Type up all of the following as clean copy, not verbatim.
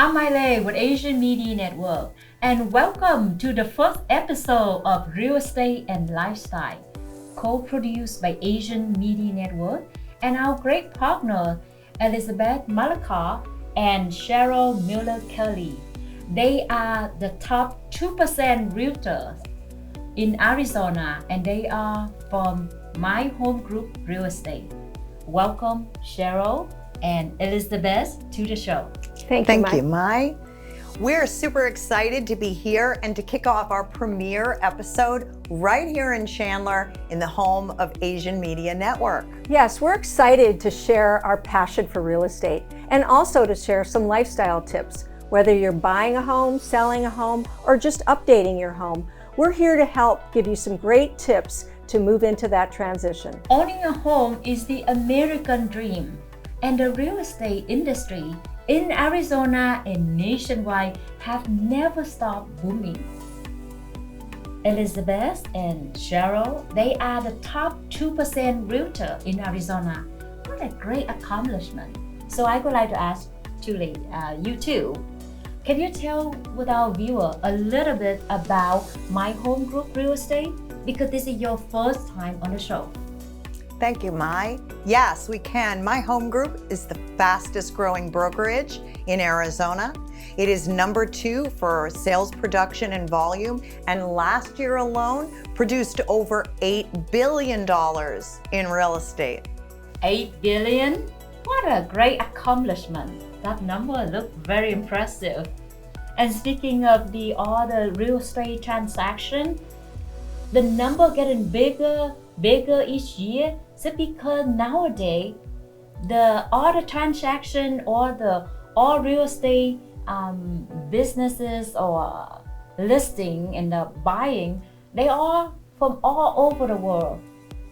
I'm Miley with Asian Media Network, and welcome to the first episode of Real Estate and Lifestyle, co-produced by Asian Media Network and our great partner, Elizabeth Malakar and Cheryl Miller-Kelley. They are the top 2% realtors in Arizona, and they are from My Home Group Real Estate. Welcome, Cheryl and Elizabeth, to the show. Thank you, Mai. We're super excited to be here and to kick off our premiere episode right here in Chandler in the home of Asian Media Network. Yes, we're excited to share our passion for real estate and also to share some lifestyle tips. Whether you're buying a home, selling a home, or just updating your home, we're here to help give you some great tips to move into that transition. Owning a home is the American dream, and the real estate industry in Arizona and nationwide have never stopped booming. Elizabeth and Cheryl, they are the top 2% realtor in Arizona. What a great accomplishment. So I would like to ask Julie, you too, can you tell with our viewer a little bit about My Home Group Real Estate? Because this is your first time on the show. Thank you, Mai. Yes, we can. My Home Group is the fastest growing brokerage in Arizona. It is number 2 for sales production and volume, and last year alone produced over $8 billion in real estate. 8 billion? What a great accomplishment. That number looked very impressive. And speaking of all the real estate transaction, the number getting bigger each year. So because nowadays, all the transaction or all real estate businesses or listing and the buying, they are from all over the world.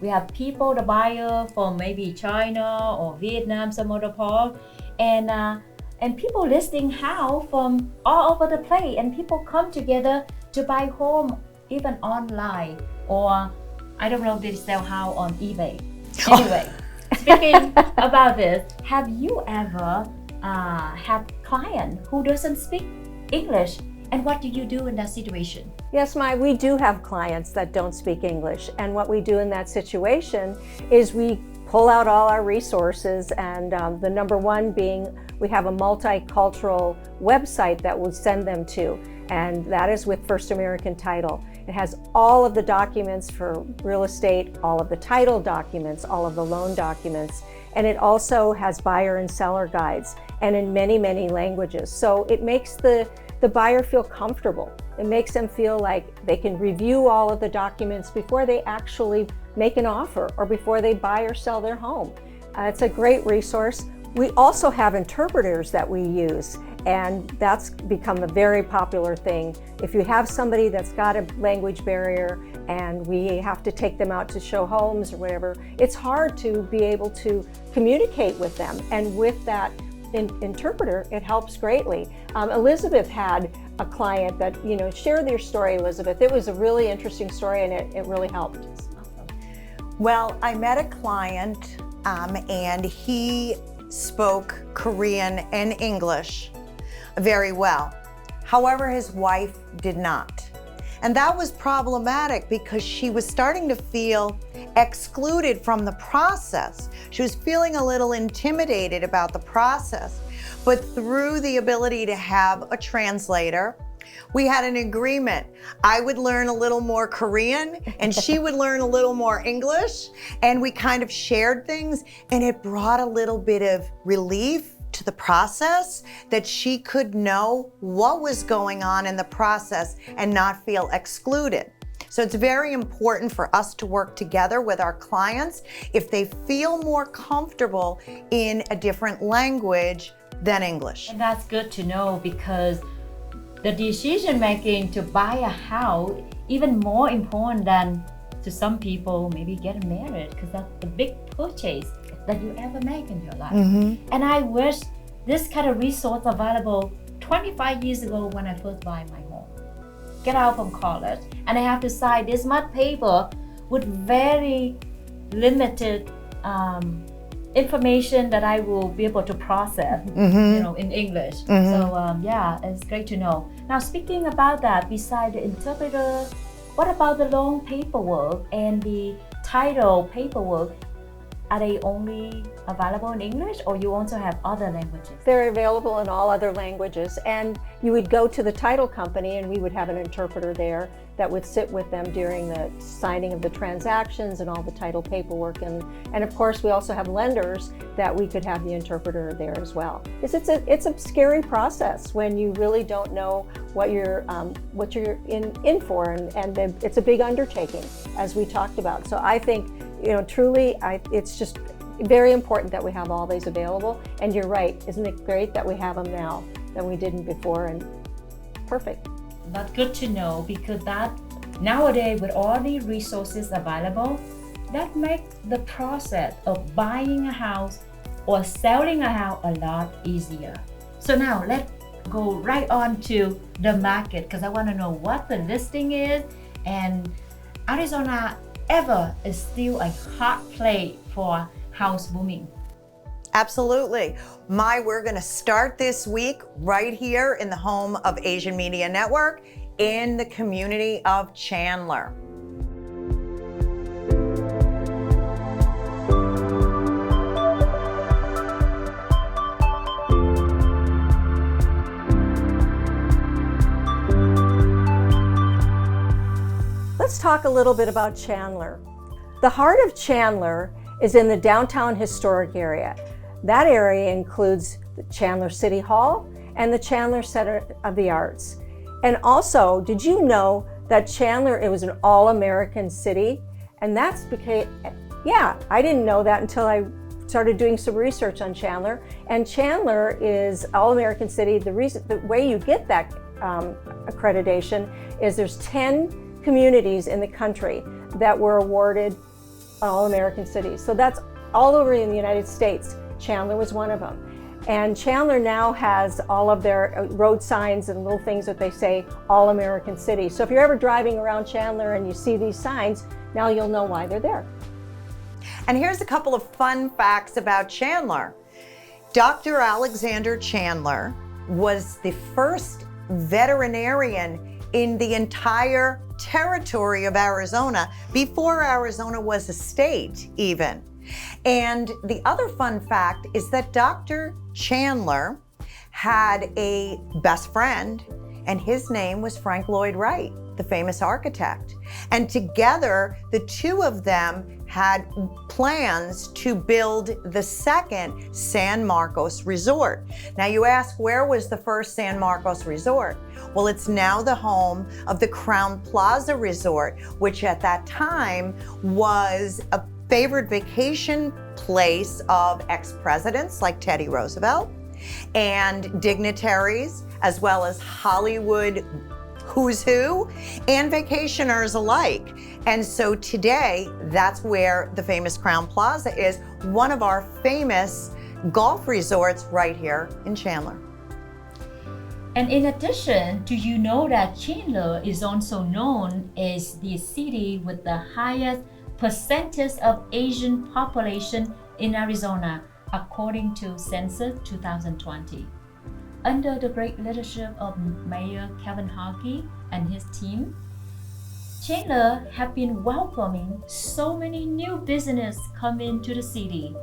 We have people, the buyer from maybe China or Vietnam, some other part, and people listing house from all over the place, and people come together to buy home even online, or I don't know if they sell house on eBay. Anyway, speaking about this, have you ever had client who doesn't speak English, and what do you do in that situation? Yes, Mai, we do have clients that don't speak English, and what we do in that situation is we pull out all our resources, and the number one being we have a multicultural website that we'll send them to, and that is with First American Title. It has all of the documents for real estate, all of the title documents, all of the loan documents, and it also has buyer and seller guides, and in many, many languages. So it makes the buyer feel comfortable. It makes them feel like they can review all of the documents before they actually make an offer or before they buy or sell their home. It's a great resource. We also have interpreters that we use, and that's become a very popular thing. If you have somebody that's got a language barrier and we have to take them out to show homes or whatever, it's hard to be able to communicate with them. And with that interpreter, it helps greatly. Elizabeth had a client that, share their story, Elizabeth. It was a really interesting story, and it really helped. Well, I met a client and he spoke Korean and English very well. However, his wife did not. And that was problematic because she was starting to feel excluded from the process. She was feeling a little intimidated about the process. But through the ability to have a translator, we had an agreement. I would learn a little more Korean and she would learn a little more English, and we kind of shared things, and it brought a little bit of relief to the process, that she could know what was going on in the process and not feel excluded. So it's very important for us to work together with our clients if they feel more comfortable in a different language than English. And that's good to know, because the decision making to buy a house even more important than to some people maybe getting married, because that's the big purchase that you ever make in your life. Mm-hmm. And I wish this kind of resource available 25 years ago when I first buy my home. Get out from college and I have to sign this much paper with very limited information that I will be able to process, in English. So yeah, it's great to know. Now, speaking about that, beside the interpreter, what about the long paperwork and the title paperwork? Are they only available in English, or you also have other languages? They're available in all other languages, and you would go to the title company and we would have an interpreter there that would sit with them during the signing of the transactions and all the title paperwork. And of course, we also have lenders that we could have the interpreter there as well. It's a scary process when you really don't know what you're in for, and it's a big undertaking, as we talked about. So I think, truly, it's just very important that we have all these available. And you're right, isn't it great that we have them now than we didn't before? And perfect. That's good to know, because that nowadays, with all the resources available, that makes the process of buying a house or selling a house a lot easier. So now let's go right on to the market, because I want to know what the listing is. And Arizona ever is still a hot place for house booming. Absolutely. We're going to start this week right here in the home of Asian Media Network in the community of Chandler. Let's talk a little bit about Chandler. The heart of Chandler is in the downtown historic area. That area includes the Chandler City Hall and the Chandler Center of the Arts. And also, did you know that Chandler, it was an all-American city? And that's because, I didn't know that until I started doing some research on Chandler. And Chandler is all-American city. The way you get that accreditation is there's 10 communities in the country that were awarded all-American cities. So that's all over in the United States. Chandler was one of them. And Chandler now has all of their road signs and little things that they say all-American city. So if you're ever driving around Chandler and you see these signs, now you'll know why they're there. And here's a couple of fun facts about Chandler. Dr. Alexander Chandler was the first veterinarian in the entire territory of Arizona before Arizona was a state even. And the other fun fact is that Dr. Chandler had a best friend, and his name was Frank Lloyd Wright, the famous architect. And together, the two of them had plans to build the second San Marcos Resort. Now you ask, where was the first San Marcos Resort? Well, it's now the home of the Crowne Plaza Resort, which at that time was a favored vacation place of ex-presidents like Teddy Roosevelt and dignitaries, as well as Hollywood who's who and vacationers alike. And so today, that's where the famous Crowne Plaza is, one of our famous golf resorts right here in Chandler. And in addition, do you know that Chandler is also known as the city with the highest percentage of Asian population in Arizona, according to Census 2020. Under the great leadership of Mayor Kevin Hockey and his team, Chandler have been welcoming so many new businesses come into the city.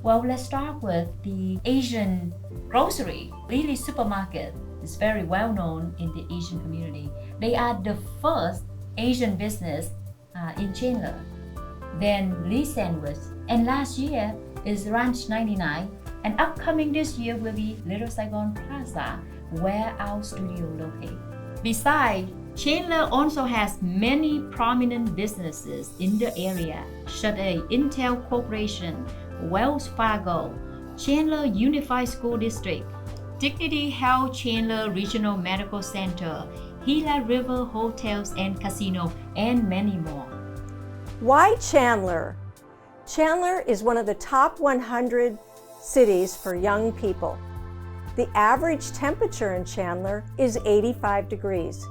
Well, let's start with the Asian grocery. Lily Supermarket is very well known in the Asian community. They are the first Asian business in Chandler. Then Lee Sandwich, and last year is Ranch 99, and upcoming this year will be Little Saigon Plaza, where our studio located. Besides, Chandler also has many prominent businesses in the area, such as Intel Corporation, Wells Fargo, Chandler Unified School District, Dignity Health Chandler Regional Medical Center, Gila River Hotels and Casino, and many more. Why Chandler? Chandler is one of the top 100 cities for young people. The average temperature in Chandler is 85 degrees.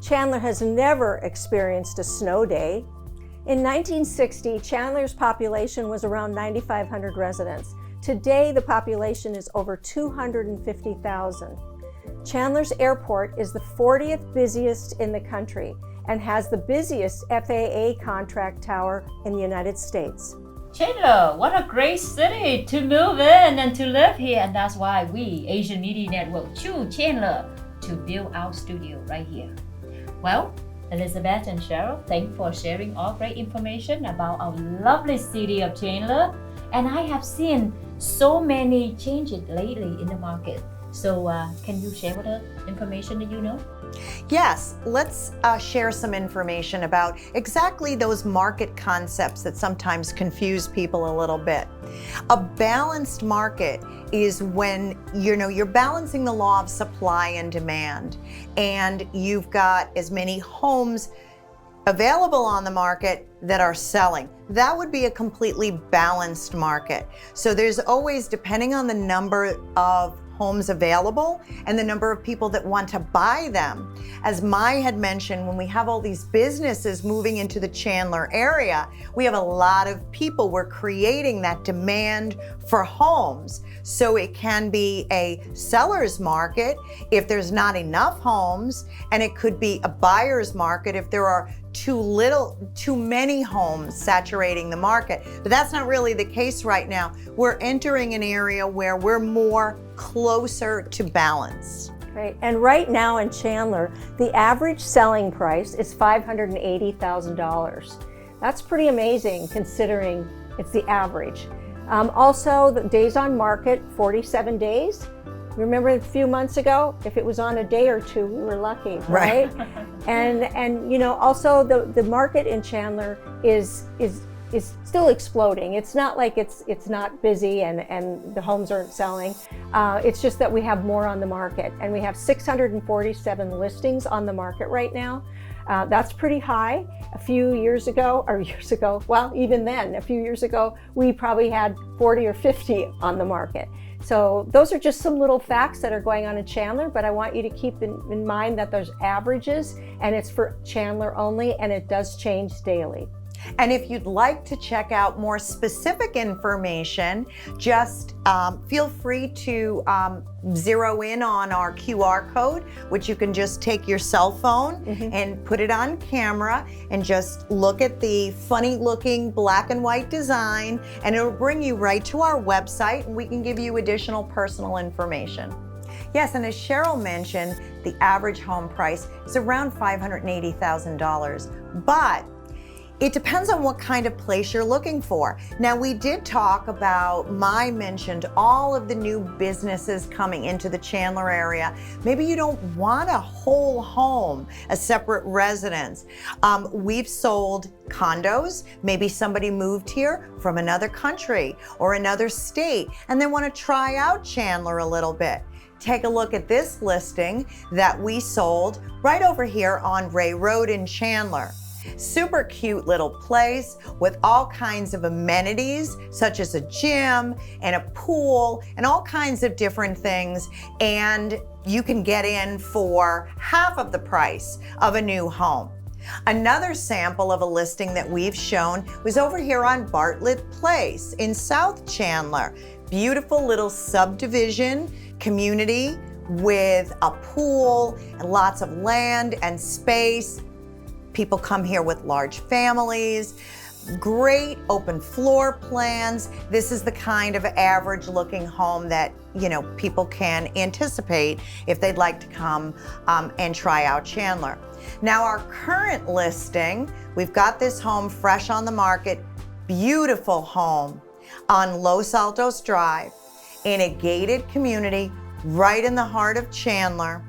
Chandler has never experienced a snow day. In 1960, Chandler's population was around 9,500 residents. Today, the population is over 250,000. Chandler's airport is the 40th busiest in the country and has the busiest FAA contract tower in the United States. Chandler, what a great city to move in and to live here, and that's why we, Asian Media Network, choose Chandler to build our studio right here. Well, Elizabeth and Cheryl, thanks for sharing all great information about our lovely city of Chandler. And I have seen so many changes lately in the market. So can you share with us information that you know? Yes, let's share some information about exactly those market concepts that sometimes confuse people a little bit. A balanced market is when you're balancing the law of supply and demand, and you've got as many homes available on the market that are selling. That would be a completely balanced market. So there's always, depending on the number of homes available and the number of people that want to buy them. As Mai had mentioned, when we have all these businesses moving into the Chandler area, we have a lot of people. We're creating that demand for homes. So it can be a seller's market if there's not enough homes, and it could be a buyer's market if there are too many homes saturating the market. But that's not really the case right now. We're entering an area where we're more closer to balance. Right. And right now in Chandler, the average selling price is $580,000. That's pretty amazing considering it's the average. Also, the days on market, 47 days. Remember a few months ago, if it was on a day or two, we were lucky, right? and also the market in Chandler is still exploding. It's not like it's not busy and the homes aren't selling. It's just that we have more on the market, and we have 647 listings on the market right now. That's pretty high. A few years ago, well, even then, a few years ago, we probably had 40 or 50 on the market. So those are just some little facts that are going on in Chandler, but I want you to keep in mind that there's averages, and it's for Chandler only, and it does change daily. And if you'd like to check out more specific information, just feel free to zero in on our QR code, which you can just take your cell phone and put it on camera and just look at the funny looking black and white design, and it'll bring you right to our website, and we can give you additional personal information. Yes, and as Cheryl mentioned, the average home price is around $580,000, but it depends on what kind of place you're looking for. Now, we did talk about, Mai mentioned all of the new businesses coming into the Chandler area. Maybe you don't want a whole home, a separate residence. We've sold condos. Maybe somebody moved here from another country or another state, and they want to try out Chandler a little bit. Take a look at this listing that we sold right over here on Ray Road in Chandler. Super cute little place with all kinds of amenities, such as a gym and a pool and all kinds of different things. And you can get in for half of the price of a new home. Another sample of a listing that we've shown was over here on Bartlett Place in South Chandler. Beautiful little subdivision community with a pool and lots of land and space. People come here with large families, great open floor plans. This is the kind of average looking home that, people can anticipate if they'd like to come and try out Chandler. Now, our current listing, we've got this home fresh on the market, beautiful home on Los Altos Drive in a gated community right in the heart of Chandler.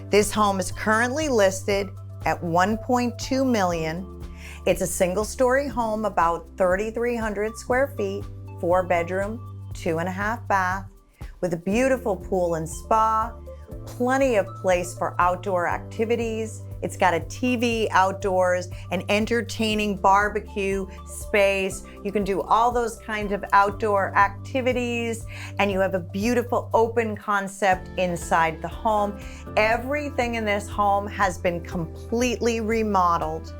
This home is currently listed at $1.2 million. It's a single-story home, about 3,300 square feet, 4-bedroom, 2.5 bath, with a beautiful pool and spa, plenty of place for outdoor activities. It's got a TV outdoors, an entertaining barbecue space. You can do all those kinds of outdoor activities, and you have a beautiful open concept inside the home. Everything in this home has been completely remodeled.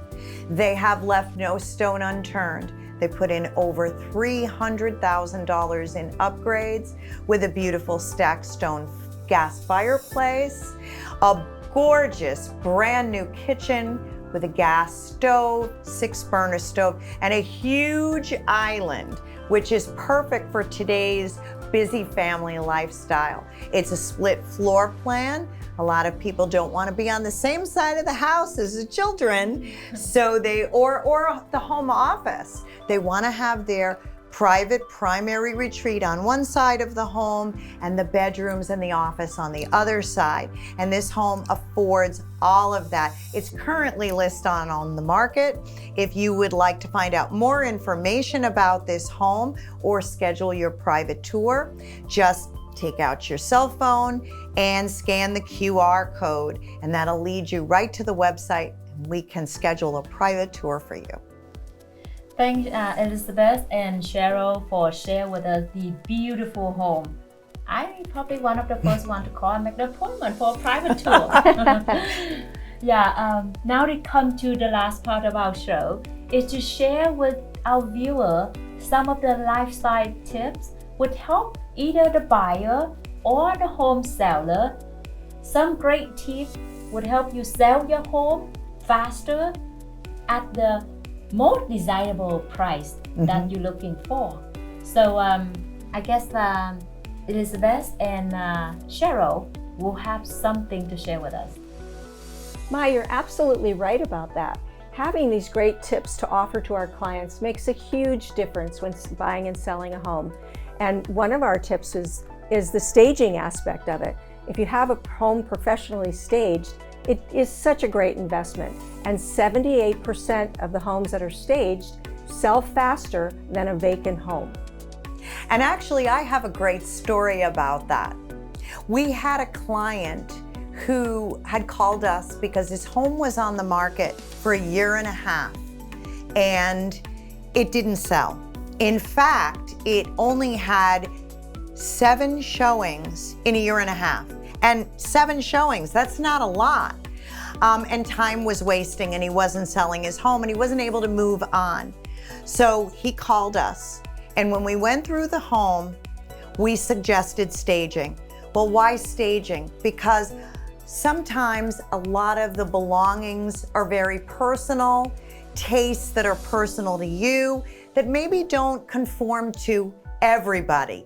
They have left no stone unturned. They put in over $300,000 in upgrades with a beautiful stacked stone gas fireplace, a gorgeous brand new kitchen with a gas stove, 6-burner stove, and a huge island, which is perfect for today's busy family lifestyle. It's a split floor plan. A lot of people don't want to be on the same side of the house as the children, so or the home office. They want to have their private primary retreat on one side of the home and the bedrooms and the office on the other side. And this home affords all of that. It's currently listed on the market. If you would like to find out more information about this home or schedule your private tour, just take out your cell phone and scan the QR code, and that'll lead you right to the website, and we can schedule a private tour for you. Thanks, Elizabeth and Cheryl, for sharing with us the beautiful home. I'm probably one of the first one to call and make the appointment for a private tour. Now we come to the last part of our show, is to share with our viewer some of the lifestyle tips would help either the buyer or the home seller. Some great tips would help you sell your home faster at the most desirable price that you're looking for. So I guess Elizabeth and Cheryl will have something to share with us. Ma, you're absolutely right about that. Having these great tips to offer to our clients makes a huge difference when buying and selling a home. And one of our tips is the staging aspect of it. If you have a home professionally staged, it is such a great investment. And 78% of the homes that are staged sell faster than a vacant home. And actually, I have a great story about that. We had a client who had called us because his home was on the market for a year and a half and it didn't sell. In fact, it only had 7 showings in a year and a half. And 7 showings, that's not a lot. And time was wasting and he wasn't selling his home and he wasn't able to move on. So he called us. And when we went through the home, we suggested staging. Well, why staging? Because sometimes a lot of the belongings are very personal, tastes that are personal to you, that maybe don't conform to everybody.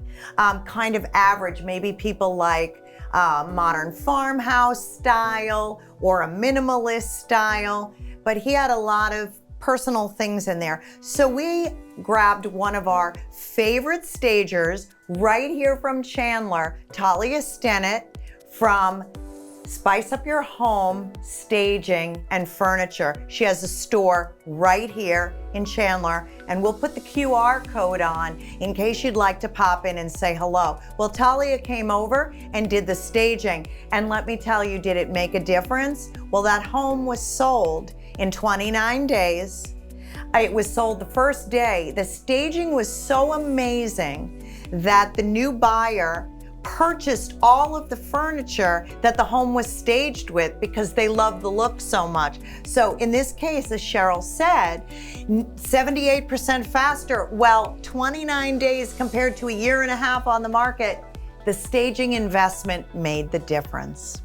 Kind of average, maybe people like modern farmhouse style or a minimalist style, but he had a lot of personal things in there. So we grabbed one of our favorite stagers right here from Chandler, Talia Stennett from Spice Up Your Home Staging and Furniture. She has a store right here in Chandler, and we'll put the QR code on in case you'd like to pop in and say hello. Well, Talia came over and did the staging, and let me tell you, did it make a difference? Well, that home was sold in 29 days. It was sold the first day. The staging was so amazing that the new buyer purchased all of the furniture that the home was staged with because they loved the look so much. So in this case, as Cheryl said, 78% faster. Well, 29 days compared to a year and a half on the market, the staging investment made the difference.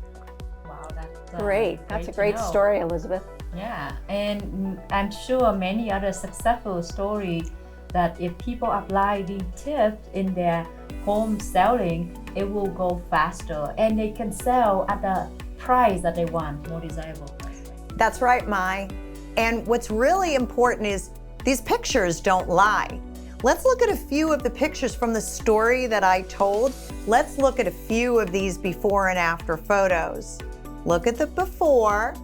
Wow, that's Great. That's a great story, Elizabeth. Yeah, and I'm sure many other successful stories that if people apply these tips in their home selling, it will go faster and they can sell at the price that they want, more desirable price. That's right, Mai. And what's really important is these pictures don't lie. Let's look at a few of the pictures from the story that I told. Let's look at a few of these before and after photos. Look at the before,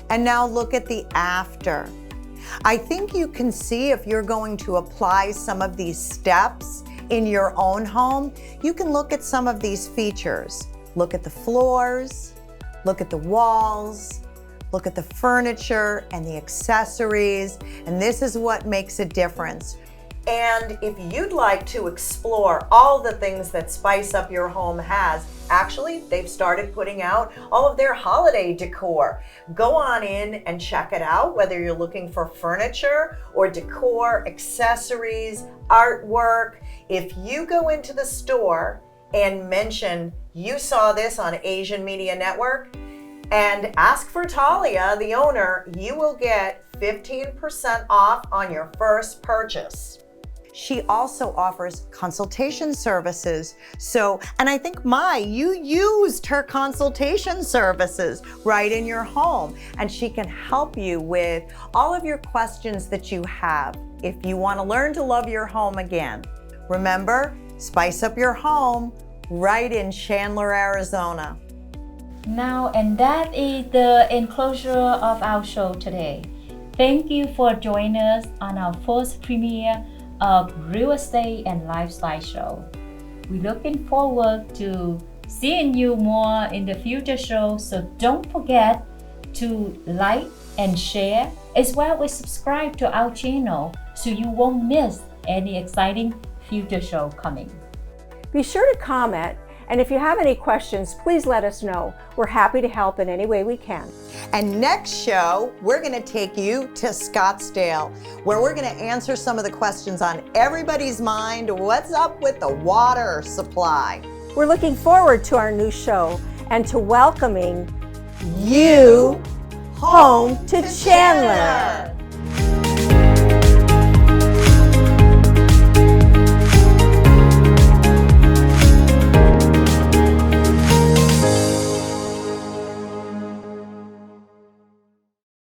and now look at the after. I think you can see if you're going to apply some of these steps in your own home, you can look at some of these features. Look at the floors, look at the walls, look at the furniture and the accessories, and this is what makes a difference. And if you'd like to explore all the things that Spice Up Your Home has, actually, they've started putting out all of their holiday decor. Go on in and check it out, whether you're looking for furniture or decor, accessories, artwork. If you go into the store and mention you saw this on Asian Media Network and ask for Talia, the owner, you will get 15% off on your first purchase. She also offers consultation services. And I think, you used her consultation services right in your home, and she can help you with all of your questions that you have if you want to learn to love your home again. Remember, Spice Up Your Home right in Chandler, Arizona. Now, and that is the enclosure of our show today. Thank you for joining us on our first premiere of Real Estate and Lifestyle Show. We're looking forward to seeing you more in the future shows, so don't forget to like and share, as well as subscribe to our channel so you won't miss any exciting future show coming. Be sure to comment, and if you have any questions, please let us know. We're happy to help in any way we can. And next show, we're going to take you to Scottsdale, where we're going to answer some of the questions on everybody's mind. What's up with the water supply? We're looking forward to our new show and to welcoming you home to Chandler.